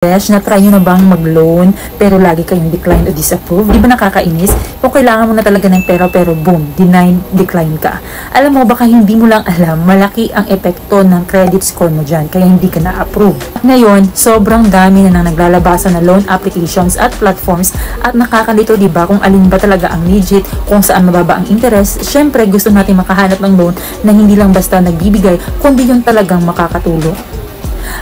Besh, na-try nyo na bang mag-loan pero lagi kayong decline o disapprove? Di ba nakakainis? Kung kailangan mo na talaga ng pera pero boom, decline ka. Alam mo, baka hindi mo lang alam, malaki ang epekto ng credit score mo dyan, kaya hindi ka na-approve. Ngayon, sobrang dami na nang naglalabasan na loan applications at platforms at nakakalito, di ba, kung alin ba talaga ang legit, kung saan mababa ang interest. Syempre, gusto natin makahanap ng loan na hindi lang basta nagbibigay, kundi yung talagang makakatulong.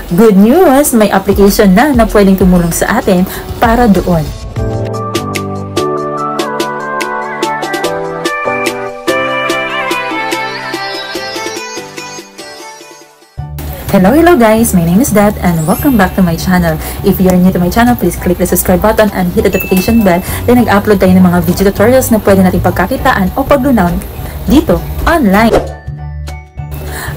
Good news! May application na pwedeng tumulong sa atin para doon. Hello guys! My name is Dat and welcome back to my channel. If you're new to my channel, please click the subscribe button and hit the notification bell. Then nag-upload tayo ng mga video tutorials na pwede natin pagkakitaan o paglunaw dito, online.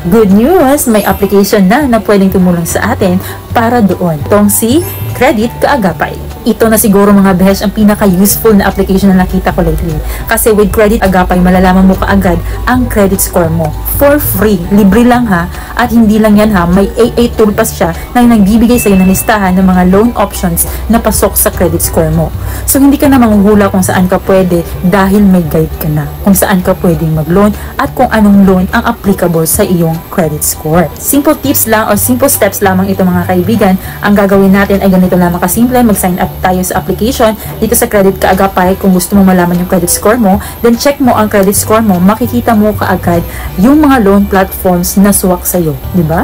Good news! May application na pwedeng tumulong sa atin para doon. Itong si Credit Kaagapay. Ito na siguro mga besh ang pinaka-useful na application na nakita ko lately. Kasi with Credit Agapay, malalaman mo kaagad ang credit score mo. For free. Libre lang ha. At hindi lang yan ha. May AA toolpath siya na nagbibigay sa'yo ng listahan ng mga loan options na pasok sa credit score mo. So hindi ka na manghuhula kung saan ka pwede dahil may guide ka na. Kung saan ka pwedeng mag-loan at kung anong loan ang applicable sa iyong credit score. Simple tips lang o simple steps lamang ito mga kaibigan. Ang gagawin natin ay ganito lamang kasimple. Mag-sign up tayo sa application dito sa Credit Kaagapay. Kung gusto mo malaman yung credit score mo, then check mo ang credit score mo, makikita mo kaagad yung mga loan platforms na suwak sa'yo, di ba?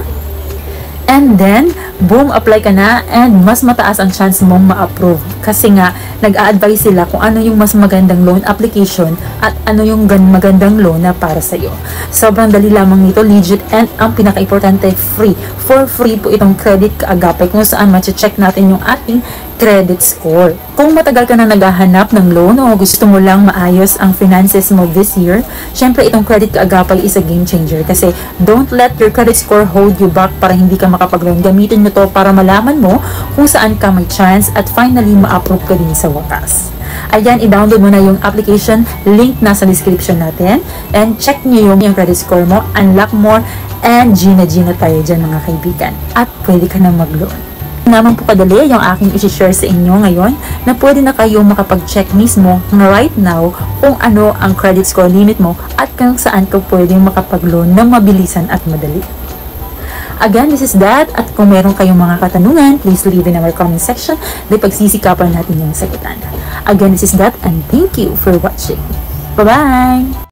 And then, boom, apply ka na and mas mataas ang chance mong ma-approve. Kasi nga, nag-a-advise sila kung ano yung mas magandang loan application at ano yung magandang loan na para sa'yo. Sobrang dali lamang nito, legit, and ang pinaka-importante, free. For free po itong Credit Kaagapay kung saan ma-check natin yung ating credit score. Kung matagal ka na naghahanap ng loan o gusto mo lang maayos ang finances mo this year, syempre itong Credit Kaagapay is a game changer kasi don't let your credit score hold you back para hindi ka makapag-loan. Gamitin mo to para malaman mo kung saan ka may chance at finally ma-approve ka din sa wakas. Ayan, i-download mo na yung application, link nasa description natin, and check nyo yung credit score mo, unlock more, and Gina tayo dyan mga kaibigan. At pwede ka na mag-loan. Naman po kadali yung aking i-share sa inyo ngayon na pwede na kayong makapag-check mismo right now kung ano ang credit score limit mo at kung saan ka pwedeng makapag-loan ng mabilisan at madali. Again, this is Dat, at kung meron kayong mga katanungan, please leave in our comment section na pagsisikapan natin yung sagutan. Again, this is Dat and thank you for watching. Bye-bye!